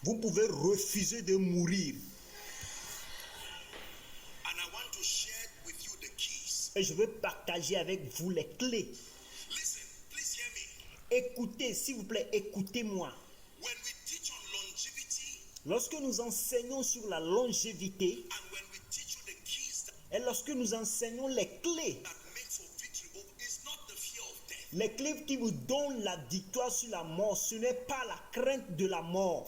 Vous pouvez refuser de mourir. And I want to share with you the keys. Et je veux partager avec vous les clés. Listen, please hear me. Écoutez, s'il vous plaît, écoutez-moi. When we teach on longevity Lorsque nous enseignons sur la longévité and when we teach you the keys et lorsque nous enseignons les clés, that make for victory, it's not the fear of death. les clés qui vous donnent la victoire sur la mort, ce n'est pas la crainte de la mort.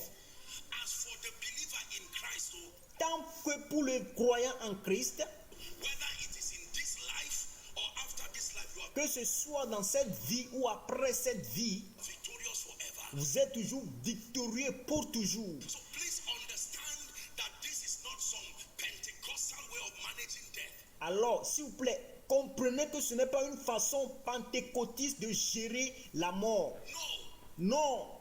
As for the believer in Christ, Tant que pour le croyant en Christ, whether it is in this life or after this life, you are que ce soit dans cette vie ou après cette vie, victorious forever. vous êtes toujours victorieux pour toujours. So please understand that this is not some Pentecostal way of managing death. Alors, s'il vous plaît, comprenez que ce n'est pas une façon pentecôtiste de gérer la mort. No, Non,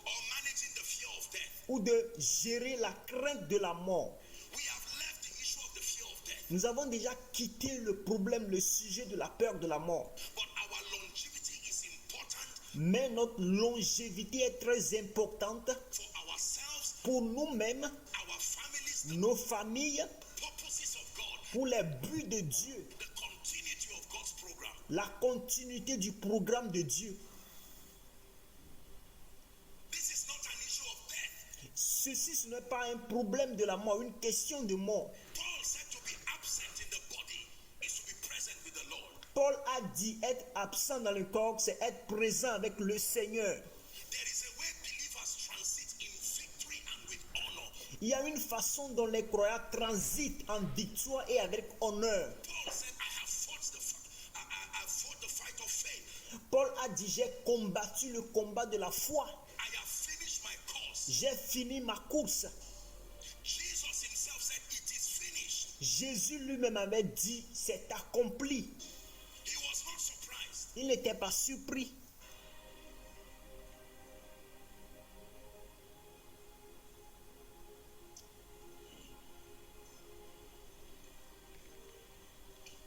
or managing the fear of death. ou de gérer la crainte de la mort. We have left the issue of the fear of death, Nous avons déjà quitté le problème, le sujet de la peur de la mort. but our longevity is important Mais notre longévité est très importante for ourselves, pour nous-mêmes, our families, the nos familles, purposes of God, pour les buts de Dieu, the continuity of God's program. la continuité du programme de Dieu. This is not an issue of death. Ceci, ce n'est pas un problème de la mort, une question de mort. Paul said to be absent in the body is to be present with the Lord. Paul a dit être absent dans le corps, c'est être présent avec le Seigneur. There is a way believers transit in victory and with honor. Il y a une façon dont les croyants transitent en victoire et avec honneur. Paul said, I fought the fight of faith. Paul a dit, j'ai combattu le combat de la foi. I have finished my course. J'ai fini ma course. Jesus himself said, it is finished. Jésus lui-même avait dit, c'est accompli. He was not surprised. Il n'était pas surpris.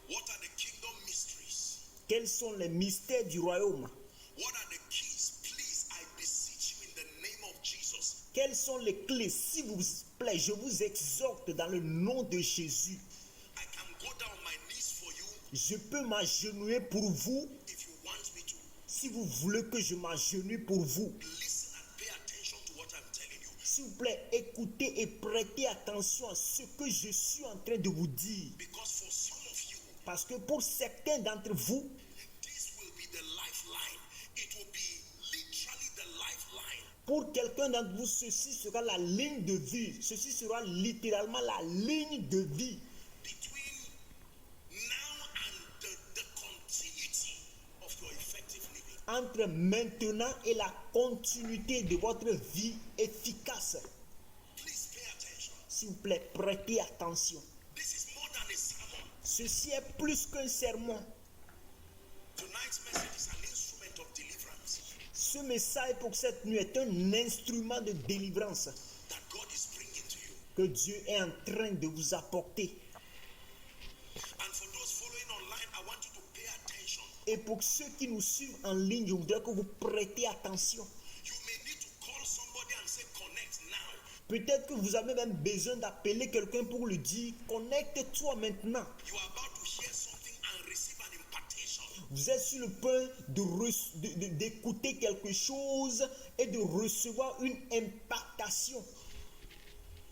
What are the kingdom mysteries? Quels sont les mystères du royaume? What are the keys? Please, I beseech you in the name of Jesus. Quelles sont les clés? S'il vous plaît, je vous exhorte dans le nom de Jésus. I can go down on my knees for you Je peux m'agenouiller pour vous if you want me to. si vous voulez que je m'agenouille pour vous. Listen and pay attention to what I'm telling you. S'il vous plaît, écoutez et prêtez attention à ce que je suis en train de vous dire. Because for some of you, Parce que pour certains d'entre vous, this will be the lifeline. It will be literally the lifeline. pour quelqu'un d'entre vous, ceci sera la ligne de vie. Ceci sera littéralement la ligne de vie. Between now and the continuity of your effective living. Entre maintenant et la continuité de votre vie efficace. Please pay attention. S'il vous plaît, prêtez attention. This is more than a sermon. Ceci est plus qu'un sermon. Tonight's message is an instrument of deliverance Ce message pour cette nuit est un instrument de délivrance that God is bringing to you. que Dieu est en train de vous apporter. And for those following online, I want you to pay attention. Et pour ceux qui nous suivent en ligne, je voudrais que vous prêtez attention. You may need to call somebody and say, connect now. Peut-être que vous avez même besoin d'appeler quelqu'un pour lui dire, connecte-toi maintenant. You are about to hear something and receive an impartation. Vous êtes sur le point d'écouter quelque chose et de recevoir une impactation.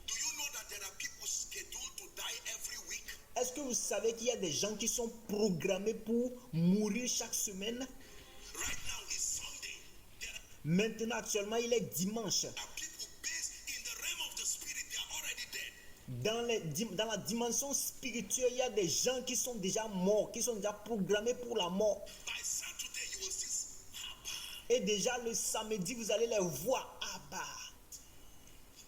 Do you know that there are people scheduled to die every week? Est-ce que vous savez qu'il y a des gens qui sont programmés pour mourir chaque semaine? Right now is Sunday. There Maintenant, actuellement, il est dimanche. are people based in the realm of the spirit. They are already dead. Dans la dimension spirituelle, il y a des gens qui sont déjà morts, qui sont déjà programmés pour la mort. By Saturday, you will see Et déjà le samedi, vous allez les voir. Abba.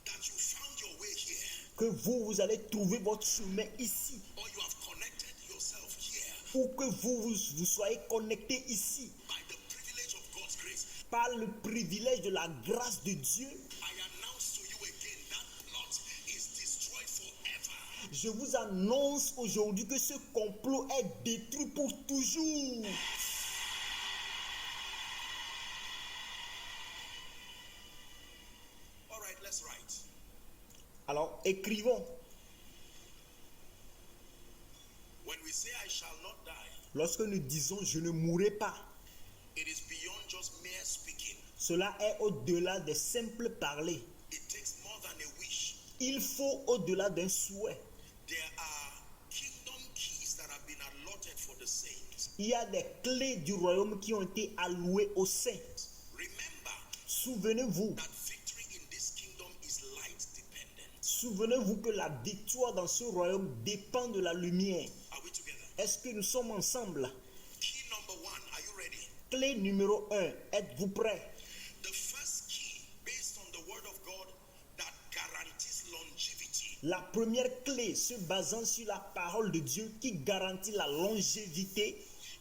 that you found your way here, Que vous allez trouver votre chemin ici. or you have connected yourself here Ou que vous soyez connectés ici. by the privilege of God's grace. Par le privilège de la grâce de Dieu. I announce to you again that plot is destroyed forever. Je vous annonce aujourd'hui que ce complot est détruit pour toujours. écrivons. When we say I shall not die, Lorsque nous disons je ne mourrai pas, it is beyond just mere speaking. cela est au-delà des simples parler. It takes more than a wish. Il faut au-delà d'un souhait. There are kingdom keys that have been allotted for the saints. Il y a des clés du royaume qui ont été allouées aux saints. Remember Souvenez-vous, that victory in this kingdom is light dependent. souvenez-vous que la victoire dans ce royaume dépend de la lumière. Are we together? Est-ce que nous sommes ensemble? Key number one, are you ready? Clé numéro 1, êtes-vous prêts? The first key, based on the word of God, that guarantees longevity, La première clé se basant sur la parole de Dieu qui garantit la longévité,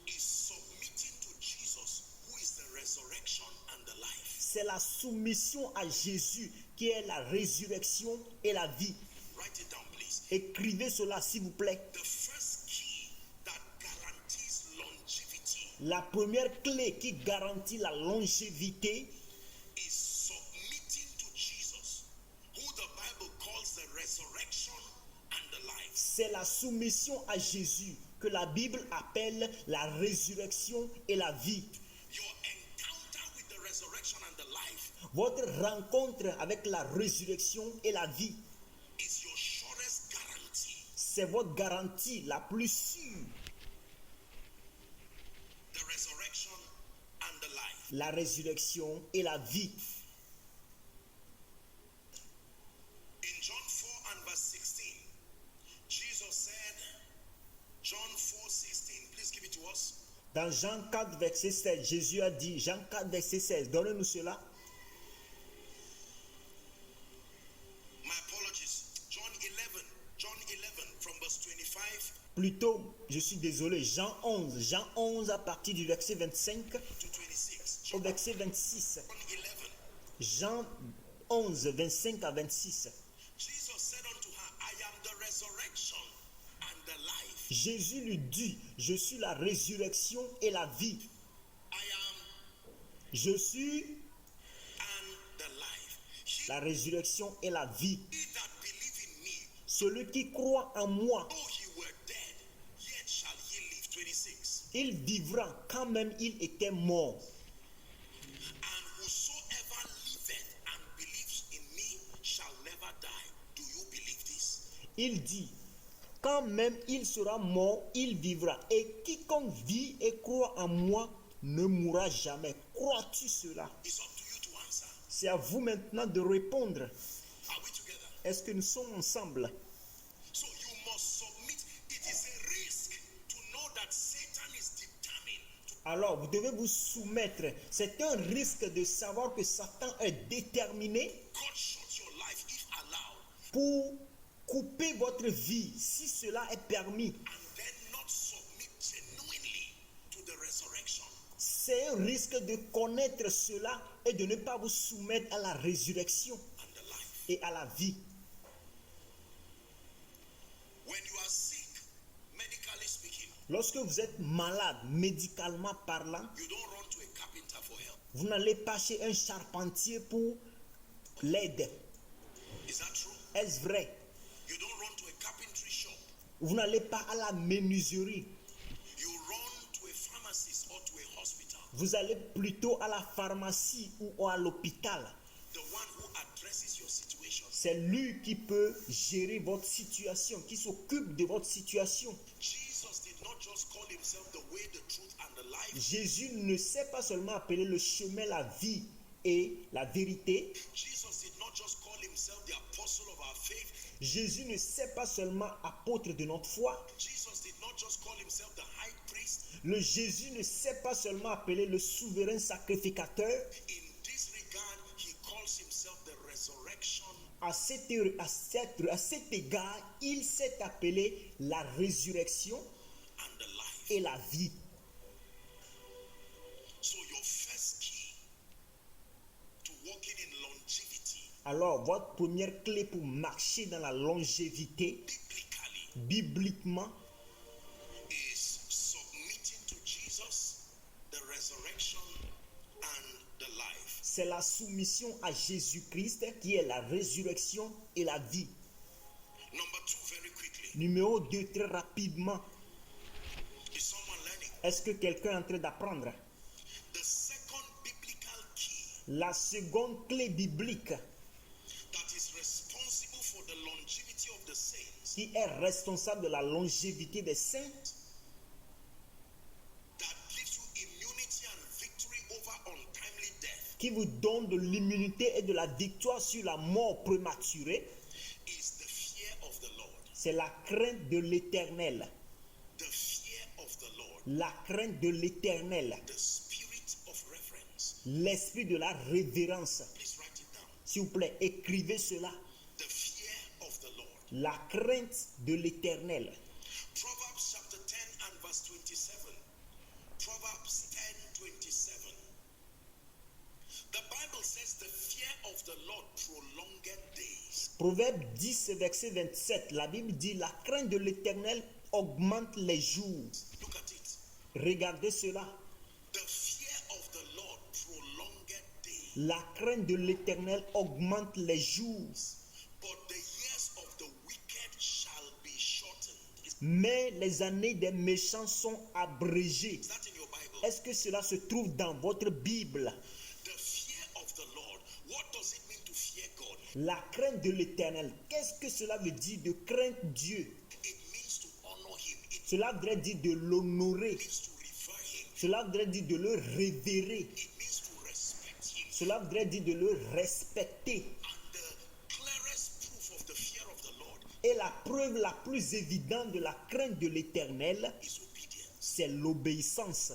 is submitting to Jesus, who is the resurrection and the life. c'est la soumission à Jésus qui est la résurrection et la vie. Write it down, please. Écrivez cela s'il vous plaît. The first key that guarantees longevity La première clé qui garantit la longévité, is submitting to Jesus, who the Bible calls the resurrection and the life. c'est la soumission à Jésus que la Bible appelle la résurrection et la vie. Your encounter with the resurrection and the life Votre rencontre avec la résurrection et la vie, is your surest guarantee. c'est votre garantie la plus sûre. The resurrection and the life. La résurrection et la vie. In John 4 and verse 16, Jesus said, John 4:16, please give it to us. Dans Jean 4, verset 16, Jésus a dit, Jean 4, verset 16, donnez-nous cela. My apologies. John 11 from verse 25 Plutôt, je suis désolé, Jean 11 à partir du verset 25 to 26. au verset 26. John 11. Jean 11, 25 à 26. Jesus said unto her, I am the resurrection and the life. Jésus lui dit, je suis la résurrection et la vie. I am Je suis and the life. He la résurrection et la vie. that believe in me, Celui qui croit en moi, though he were dead, yet shall he live. 26. il vivra quand même il était mort. And whosoever liveth and believes in me shall never die. Do you believe this? Il dit, quand même il sera mort, il vivra. Et quiconque vit et croit en moi ne mourra jamais. Crois-tu cela? It's up to you to answer. C'est à vous maintenant de répondre. Are we together? Est-ce que nous sommes ensemble? So you must submit. It is a risk to know that Satan is determined to Alors, vous devez vous soumettre. C'est un risque de savoir que Satan est déterminé cut short your life if allowed, pour couper votre vie, si cela est permis. and then not submit genuinely to the resurrection. C'est un risque de connaître cela et de ne pas vous soumettre à la résurrection And the life. et à la vie. When you are sick, medically speaking, Lorsque vous êtes malade, médicalement parlant, you don't run to a carpenter for help. vous n'allez pas chez un charpentier pour l'aide. Is that true? Est-ce vrai? You don't run to a carpentry shop. Vous n'allez pas à la menuiserie. You run to a pharmacist or to a hospital. Vous allez plutôt à la pharmacie ou à l'hôpital. The one who addresses your situation. C'est lui qui peut gérer votre situation, qui s'occupe de votre situation. Jesus did not just call himself the way, the truth, and the life. Jésus ne s'est pas seulement appelé le chemin, la vie et la vérité. Jesus did not just call himself the apostle of our faith. Jésus ne s'est pas seulement apôtre de notre foi. Jesus did not just call himself the high priest. Le Jésus ne s'est pas seulement appelé le souverain sacrificateur. In this regard, he calls himself the resurrection. À cet égard, il s'est appelé la résurrection And the life. et la vie. So your first key to walking in longevity, Alors, votre première clé pour marcher dans la longévité, biblically, bibliquement, is submitting to Jesus, the resurrection and the life. c'est la soumission à Jésus-Christ qui est la résurrection et la vie. Numéro 2, très rapidement. Is someone learning? Est-ce que quelqu'un est en train d'apprendre? The second biblical key La seconde clé biblique that is responsible for the longevity of the saints, qui est responsable de la longévité des saints, that gives you immunity and victory over untimely death, qui vous donne de l'immunité et de la victoire sur la mort prématurée, is the fear of the Lord. c'est la crainte de l'Éternel. The fear of the Lord. La crainte de l'Éternel. The spirit of reverence. L'esprit de la révérence. Please write it down. S'il vous plaît, écrivez cela. The fear of the Lord. La crainte de l'Éternel. Proverbs chapter 10 and verse 27. Proverbs 10:27. The Bible says the fear of the Lord prolonged days. Proverbe 10, verset 27. La Bible dit, la crainte de l'Éternel augmente les jours. Look at it. Regardez cela. The fear of the Lord prolonged days. La crainte de l'Éternel augmente les jours. But the years of the wicked shall be shortened. Mais les années des méchants sont abrégées. Is that in your Bible? Est-ce que cela se trouve dans votre Bible? The fear of the Lord. What does it mean to fear God? La crainte de l'Éternel. Qu'est-ce que cela veut dire de craindre Dieu? It means to honor him. It Cela voudrait dire de l'honorer. means to revere him. Cela voudrait dire de le révérer. It means to respect him. Cela voudrait dire de le respecter. And the clearest proof of the fear of the Lord Et la preuve la plus évidente de la crainte de l'Éternel, is obedience. c'est l'obéissance.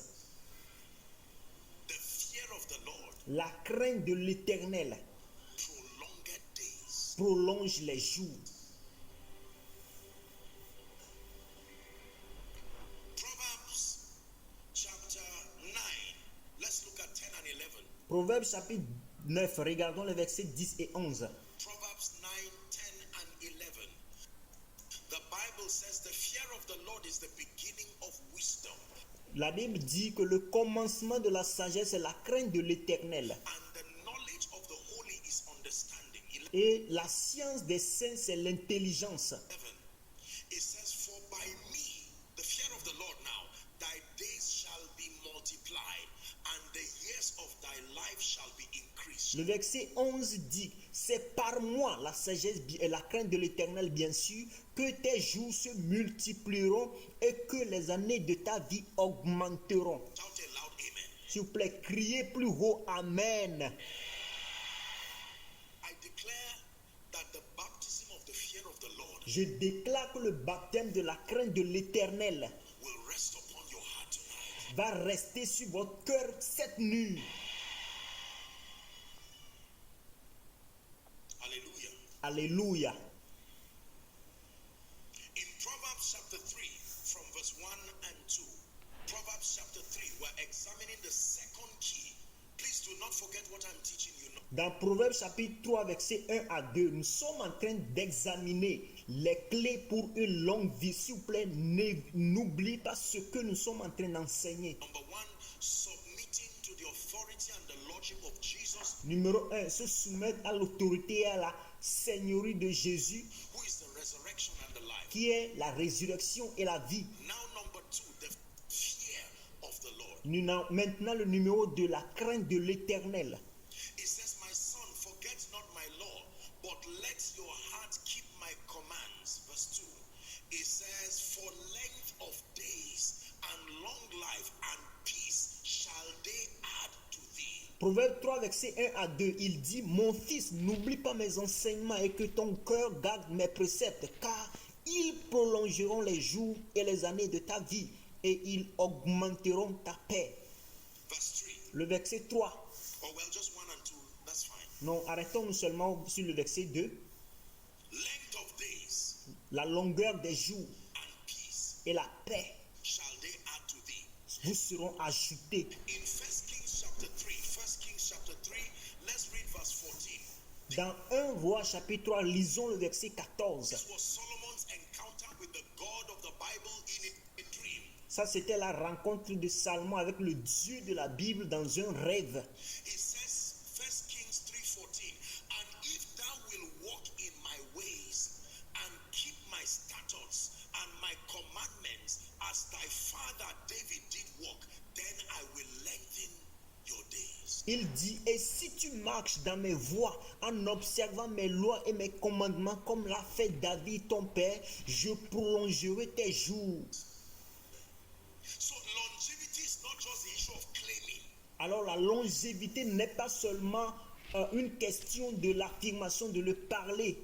The fear of the Lord La crainte de l'Éternel prolonged days. prolonge les jours. Proverbs chapter 9. Let's look at 10 and 11. Proverbe chapitre 9, regardons les versets 10 et 11. Proverbs 9, 10 and 11. The Bible says the fear of the Lord is the beginning of wisdom, La Bible dit que le commencement de la sagesse est la crainte de l'Éternel. and the knowledge of the holy is understanding. Et la science des saints, c'est l'intelligence. 11. It says, for by me, the fear of the Lord now, thy days shall be multiplied, and the years of thy life shall be increased. Le verset 11 dit, c'est par moi la sagesse et la crainte de l'Éternel, bien sûr, que tes jours se multiplieront et que les années de ta vie augmenteront. Shout a loud amen. S'il vous plaît, criez plus haut, Amen. I declare that the baptism of the fear of the Lord Je déclare que le baptême de la crainte de l'Éternel will rest upon your heart tonight. va rester sur votre cœur cette nuit. Hallelujah. Alléluia. In Proverbs chapter 3, from verse 1 and 2, Proverbs chapter 3, we're examining the second key. Please do not forget what I'm teaching you now. Dans Proverbe chapitre 3, verset 1 à 2, nous sommes en train d'examiner les clés pour une longue vie. S'il vous plaît, n'oubliez pas ce que nous sommes en train d'enseigner. Number one, submitting to the authority and the lordship of Jesus, Numéro 1, se soumettre à l'autorité et à la seigneurie de Jésus, who is the resurrection and the life. qui est la résurrection et la vie. Now, number two, the fear of the Lord. Maintenant, le numéro 2, la crainte de l'Éternel. It says, my son, forget not my law, but let your heart keep my commands. Verse 2. It says, for length of days and long life and peace shall they add to thee. Proverbe 3, verset 1 à 2, il dit, mon fils, n'oublie pas mes enseignements et que ton cœur garde mes préceptes, car ils prolongeront les jours et les années de ta vie, et ils augmenteront ta paix. Verse 3. Le verset 3, Oh, well, just 1 and 2, that's fine. non, arrêtons-nous seulement sur le verset 2, Length of days la longueur des jours and peace et la paix shall they add to thee. vous seront ajoutés. In 1 Kings chapter 3, 1 Kings chapter 3, let's read verse 14. Dans 1 Roi chapitre 3, lisons le verset 14. This was Solomon's encounter with the God of the Bible in a dream. Ça, c'était la rencontre de Salomon avec le Dieu de la Bible dans un rêve. It says, 1 Kings 3:14, and if thou wilt walk in my ways and keep my statutes Il dit, et si tu marches dans mes voies en observant mes lois et mes commandements comme l'a fait David ton père, je prolongerai tes jours. So longevity is not just the issue of claiming. Alors la longévité n'est pas seulement une question de l'affirmation, de le parler.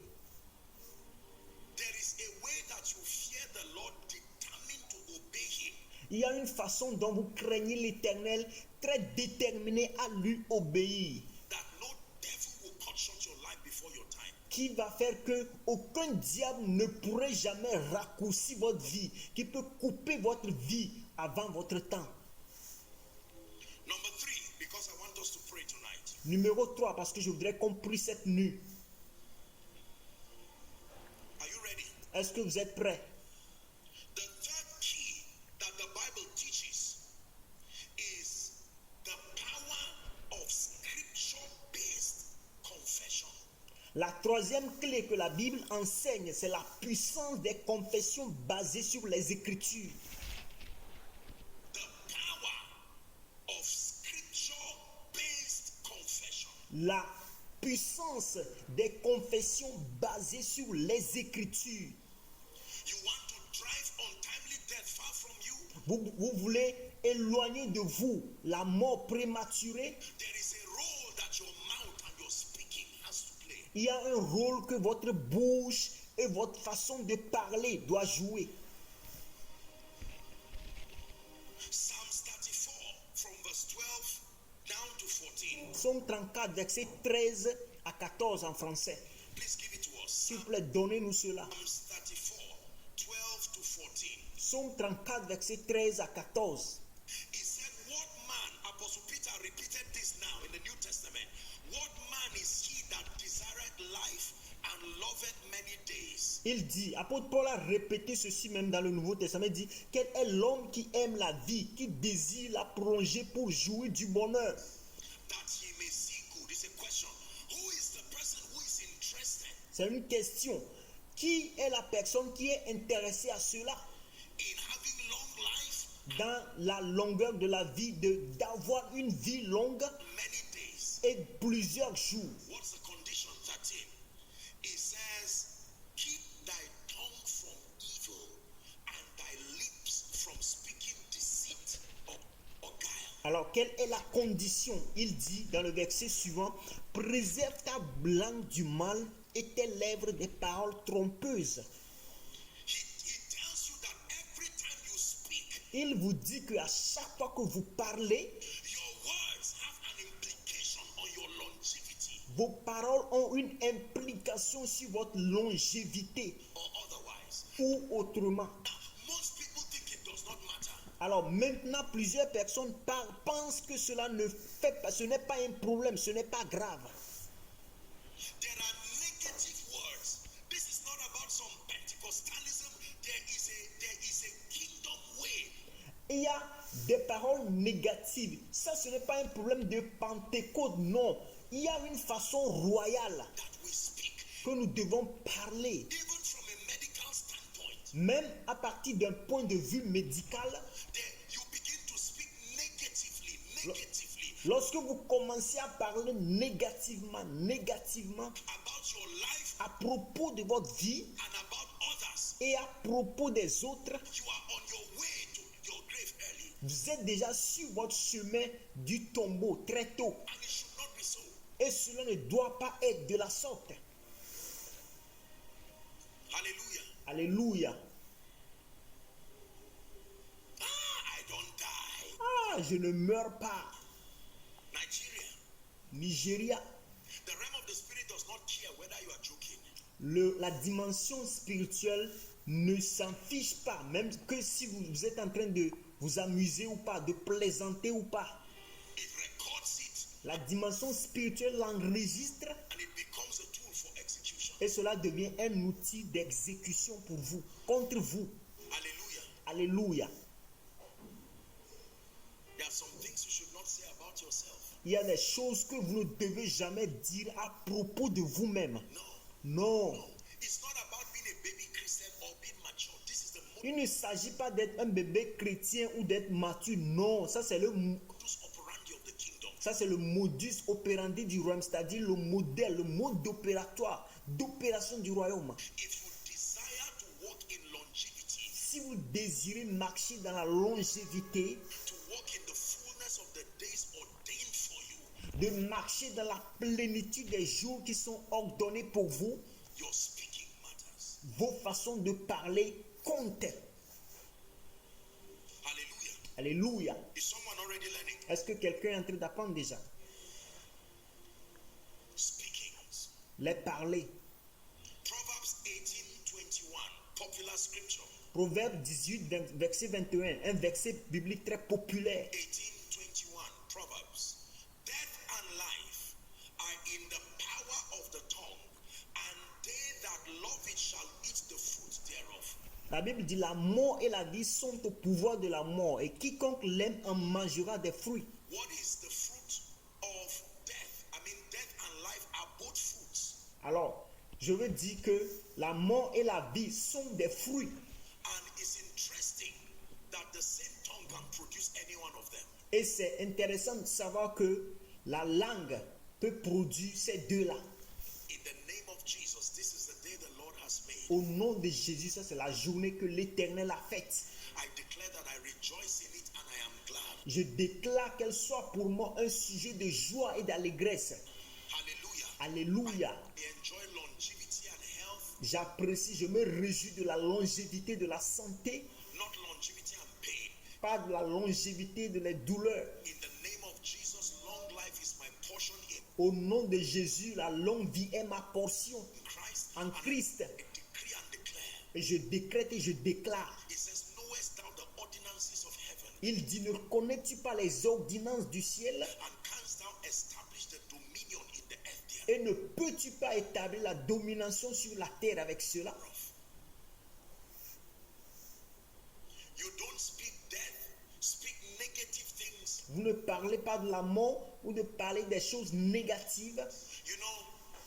There is a way that you fear the Lord, determined to obey him. Il y a une façon dont vous craignez l'Éternel, très déterminé à lui obéir, That no devil will cut short your life before your time. qui va faire que aucun diable ne pourrait jamais raccourcir votre vie, qui peut couper votre vie avant votre temps. Number 3, because I want us to pray tonight. Numéro 3, parce que je voudrais qu'on prie cette nuit. Are you ready? Est-ce que vous êtes prêts? The third key that the Bible teaches is the power of scripture-based confession. La troisième clé que la Bible enseigne, c'est la puissance des confessions basées sur les Écritures. The power of scripture-based confession. La puissance des confessions basées sur les Écritures. You want to drive untimely death far from you? Vous voulez éloigner de vous la mort prématurée. There is a role that your mouth and your speaking has to play. Il y a un rôle que votre bouche et votre façon de parler doit jouer. Psalms 34 from verse 12 down to 14. Psaume 34, verset 13 à 14 en français. Please give it to us. S'il vous plaît, donnez-nous cela. Psalms 34, 12 to 14. Psaume 34, verset 13 à 14. He said, what man, Apostle Peter repeated this now in the New Testament, what man is he that desireth life and loveth many days? Il dit, apôtre Paul a répété ceci même dans le Nouveau Testament, il dit, quel est l'homme qui aime la vie, qui désire la prolonger pour jouir du bonheur? That he may see good. It's a question. Who is the person who is interested C'est une question. Qui est la personne qui est intéressée à cela? in having long life, Dans la longueur de la vie, d'avoir une vie longue many days? et plusieurs jours. What's the condition? 13. It says, keep thy tongue from evil and thy lips from speaking deceit or guile. Alors, quelle est la condition? Il dit dans le verset suivant, préserve ta langue du mal et tes lèvres des paroles trompeuses. He tells you that every time you speak, Il vous dit qu'à chaque fois que vous parlez, your words have an implication on your longevity vos paroles ont une implication sur votre longévité or otherwise. ou autrement. Now, most people think it does not matter. Alors maintenant, plusieurs personnes pensent que cela ne fait pas, ce n'est pas un problème, ce n'est pas grave. There are negative words. This is not about some Pentecostalism. There is a kingdom way. Il y a des paroles négatives. Ça, ce n'est pas un problème de Pentecôte, non. Il y a une façon royale That we speak, que nous devons parler. even from a medical standpoint. Même à partir d'un point de vue médical, There, you begin to speak negatively. lorsque vous commencez à parler négativement About your life à propos de votre vie and about others. et à propos des autres, You are on your way to your grave early. vous êtes déjà sur votre chemin du tombeau très tôt. And it should not be so. Et cela ne doit pas être de la sorte. Hallelujah. Alléluia. I don't die. Ah, je ne meurs pas. Nigeria. Nigeria, The realm of the spirit does not care whether you are joking. la dimension spirituelle ne s'en fiche pas, même que si vous êtes en train de vous amuser ou pas, de plaisanter ou pas. It records it La dimension spirituelle l'enregistre and it becomes a tool for execution. et cela devient un outil d'exécution pour vous, contre vous. Hallelujah. Alléluia. There are some things you should not say about yourself. Il y a des choses que vous ne devez jamais dire à propos de vous-même. No. Non. It's not about being a baby Christian or being mature. This is the Il ne s'agit pas d'être un bébé chrétien ou d'être mature. Non, ça c'est le modus operandi of the kingdom. Ça, c'est le modus operandi du royaume, c'est-à-dire le modèle, le mode opératoire, d'opération du royaume. If you desire to walk in longevity, Si vous désirez marcher dans la longévité, to walk in the fullness of the days ordained for you, de marcher dans la plénitude des jours qui sont ordonnés pour vous, your speaking matters. vos façons de parler comptent. Hallelujah. Alléluia. Is someone already learning? Est-ce que quelqu'un est en train d'apprendre déjà? Speakings. Les parler. Proverbs 18:21, popular scripture. Proverbe 18, verset 21, un verset biblique très populaire. 18:21, Proverbs. Death and life are in the power of the tongue, and they that love it shall eat the fruit thereof. La Bible dit la mort et la vie sont au pouvoir de la mort et quiconque l'aime en mangera des fruits. What is the fruit of death? I mean, death and life are both fruits. Alors, je veux dire que la mort et la vie sont des fruits. And it's interesting that the same tongue can produce any one of them. Et c'est intéressant de savoir que la langue peut produire ces deux-là. In the name of Jesus, this is the day the Lord has made. Au nom de Jésus, ça c'est la journée que l'Éternel a faite. I declare that I rejoice in it and I am glad. Je déclare qu'elle soit pour moi un sujet de joie et d'allégresse. Hallelujah. Alléluia. I enjoy longevity and health, J'apprécie, je me réjouis de la longévité, de la santé, not longevity and pain. pas de la longévité de les douleurs. In the name of Jesus, long life is my portion in Au nom de Jésus, la longue vie est ma portion Christ. en And Christ. I decree and declare. Et je décrète et je déclare. It says, knowest thou the ordinances of heaven, Il dit, ne reconnais-tu pas les ordonnances du ciel and canst thou establish the dominion in the earth thereof? et ne peux-tu pas établir la domination sur la terre avec cela? You don't speak death, speak negative things. Vous ne parlez pas de la mort ou de parler des choses négatives. You know,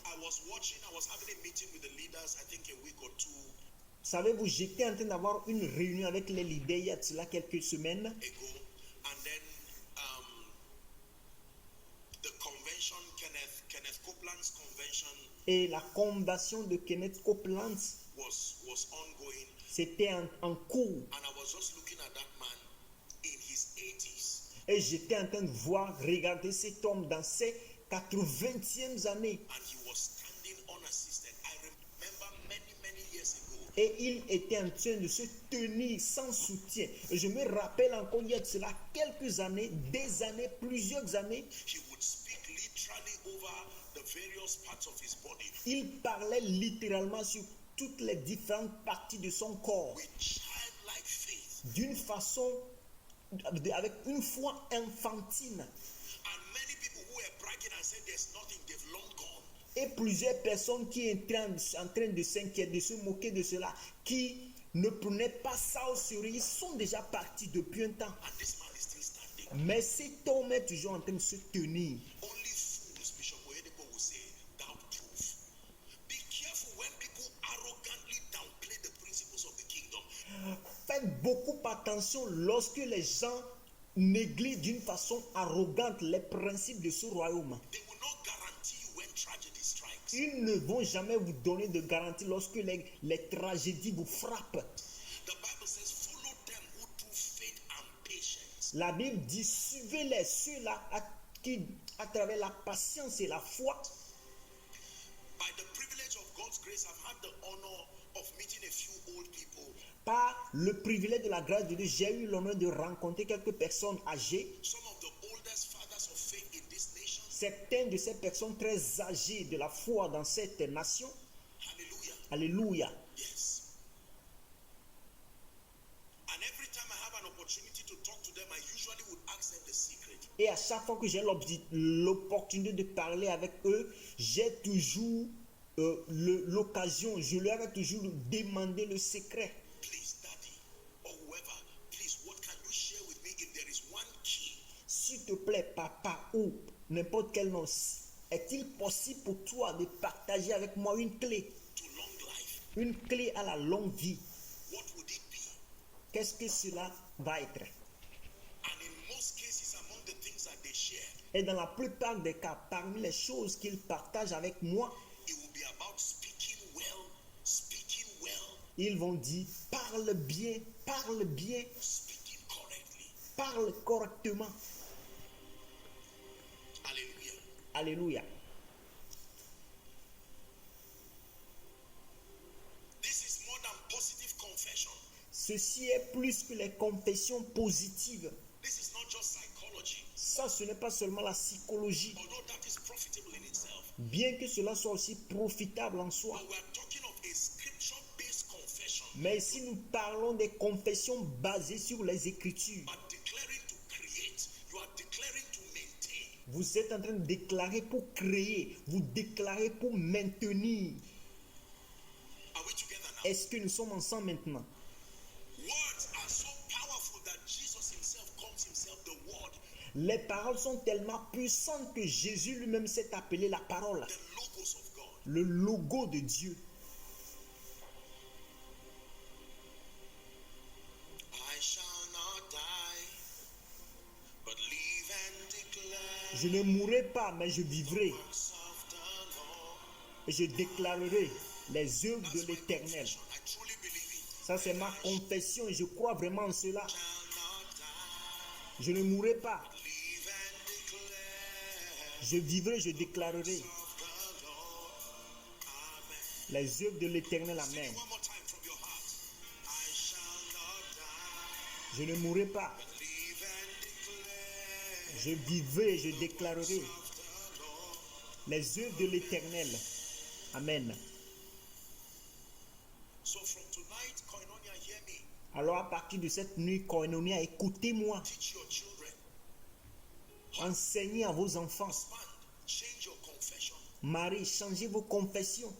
I was having a meeting with the leaders, I think a week or two Savez-vous, j'étais en train d'avoir une réunion avec les leaders il y a de cela quelques semaines. ago, and then the convention, Kenneth Copeland's convention Et la convention de Kenneth Copeland, was ongoing, c'était en cours. and I was just looking at that man in his 80s, Et j'étais en train de voir, regarder cet homme dans ses 80e années. and he was standing unassisted. I remember many years ago, Et il était en train de se tenir sans soutien. Et je me rappelle encore il y a de cela quelques années, des années, plusieurs années, he would speak literally over the various parts of his body il parlait littéralement sur toutes les différentes parties de son corps. with childlike faith. D'une façon, avec une foi infantile. And many people who were bragging and said there's nothing, they've long gone. Et plusieurs personnes qui étaient en train de s'inquiéter, de se moquer de cela, qui ne prenaient pas ça au sérieux, ils sont déjà partis depuis un temps. And this man is still standing. Mais cet homme est toujours en train de se tenir. Only fools, Bishop Oyedepo will say, thou proof. Be careful when people arrogantly downplay the principles of the kingdom. Faites beaucoup attention lorsque les gens négligent d'une façon arrogante les principes de ce royaume. They will not guarantee you when tragedy strikes. Ils ne vont jamais vous donner de garantie lorsque les tragédies vous frappent. The Bible says, follow them who through faith and patience La Bible dit, suivez-les, ceux-là qui, à travers la patience et la foi, by the privilege of God's grace, I've had the honor of meeting a few old people. par le privilège de la grâce de Dieu, j'ai eu l'honneur de rencontrer quelques personnes âgées. Some of the oldest fathers of faith in this nation. Certaines de ces personnes très âgées de la foi dans cette nation. Hallelujah. Alléluia. Yes. And every time I have an opportunity to talk to them, I usually would ask them the secret. Et à chaque fois que j'ai l'opportunité de parler avec eux, j'ai toujours l'occasion, je leur ai toujours demandé le secret. Please, Daddy, or whoever, please, what can you share with me if there is one key? S'il te plaît, papa, ou n'importe quel nom, est-il possible pour toi de partager avec moi une clé? To long life, Une clé à la longue vie. what would it be? Qu'est-ce que cela va être? And in most cases, among the things that they share, Et dans la plupart des cas, parmi les choses qu'ils partagent avec moi, it will be about speaking well, ils vont dire parle bien, speaking correctly. parle correctement. Hallelujah. Alléluia. This is more than positive confession. Ceci est plus que les confessions positives. This is not just psychology, Ça, ce n'est pas seulement la psychologie, although that is profitable in itself. bien que cela soit aussi profitable en soi. But we are talking of a scripture-based confession. Mais si nous parlons des confessions basées sur les Écritures, You are declaring to create. You are declaring to maintain. vous êtes en train de déclarer pour créer, vous déclarez pour maintenir. Are we together now? Est-ce que nous sommes ensemble maintenant? Words are so powerful that Jesus himself calls himself the Word, Les paroles sont tellement puissantes que Jésus lui-même s'est appelé la parole, the logos of God. le logo de Dieu. I shall not die, but live and declare Je ne mourrai pas, mais je vivrai works of the Lord. et je déclarerai les œuvres de That's my l'Éternel. confession. I truly believe it. Ça, c'est ma confession et je crois vraiment en cela. Shall not die, Je ne mourrai pas, live and declare je vivrai, je déclarerai of the Lord. Amen. les œuvres de l'Éternel. Sing Amen. it one more time from your heart. I shall not die, Je ne mourrai pas, live and declare je vivrai et je déclarerai of the Lord. les œuvres de l'Éternel. Amen. So from tonight, Koinonia, hear me. Alors à partir de cette nuit, Koinonia, écoutez-moi. Teach your children. Enseignez à vos enfants. Husband, change your confession. Marie, changez vos confessions.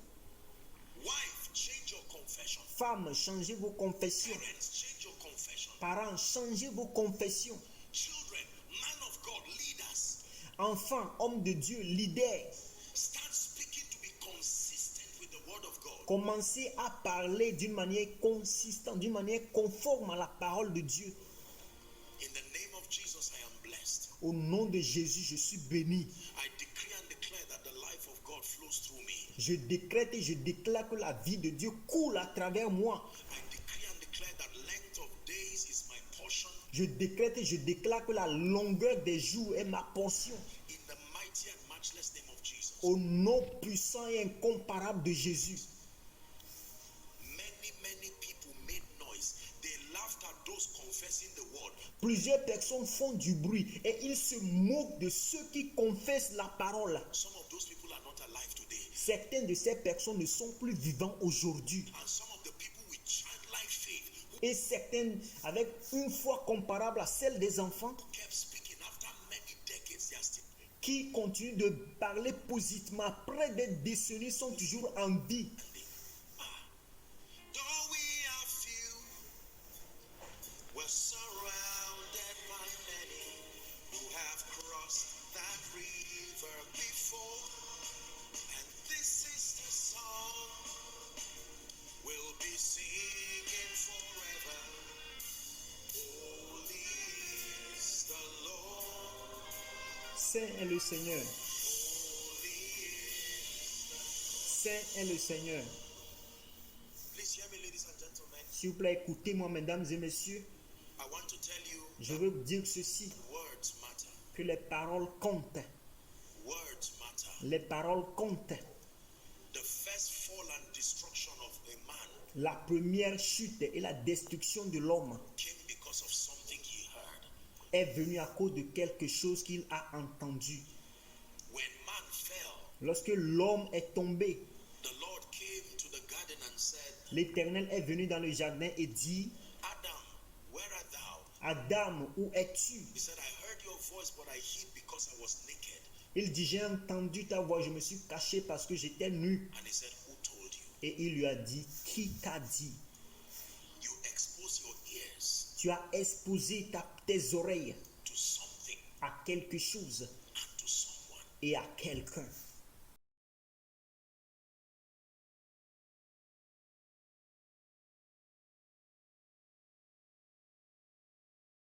Wife, change your confession. Femmes, changez vos confessions. Parents, change your confession. Parents, changez vos confessions. Children, man of God, leaders, Enfants, hommes de Dieu, leaders, start speaking to be consistent with the word of God. commencez à parler d'une manière consistante, d'une manière conforme à la parole de Dieu. In the name of Jesus, I am blessed. Au nom de Jésus, je suis béni. I decree and declare that the life of God flows through me. Je décrète et je déclare que la vie de Dieu coule à travers moi. I decree and declare that length of days is my portion. Je décrète et je déclare que la longueur des jours est ma portion. In the mighty and matchless name of Jesus. Au nom puissant et incomparable de Jésus. Many people made noise. They laughed at those confessing the word. Plusieurs personnes font du bruit et ils se moquent de ceux qui confessent la parole. Some of those people are not alive today. Certaines de ces personnes ne sont plus vivants aujourd'hui. And some of the people with childlike faith who Et certaines avec une foi comparable à celle des enfants kept speaking after many decades, they are still. qui continuent de parler positivement après des décennies sont toujours en vie. Though we are few, we're surrounded by many who have crossed that river before. And this is the song we'll be singing forever. Holy is the Lord. Saint est le Seigneur. Holy is. Saint est le Seigneur. Please hear me, ladies and gentlemen. S'il vous plaît, écoutez-moi, mesdames et messieurs. I want to tell you Je veux vous dire ceci, words matter. que les paroles comptent. Words matter. Les paroles comptent. The first fall and destruction of a man La première chute et la destruction de l'homme came because of something he heard. est venue à cause de quelque chose qu'il a entendu. When man fell, Lorsque l'homme est tombé, the Lord came to the garden and said, l'Éternel est venu dans le jardin et dit, Adam, where art thou? Adam, où es-tu? He said, I heard your voice, but I hid because I was naked. Il dit, j'ai entendu ta voix, je me suis caché parce que j'étais nu. And he said, who told you? Et il lui a dit, qui t'a dit? You expose your ears Tu as exposé tes oreilles to something à quelque chose and to someone. et à quelqu'un.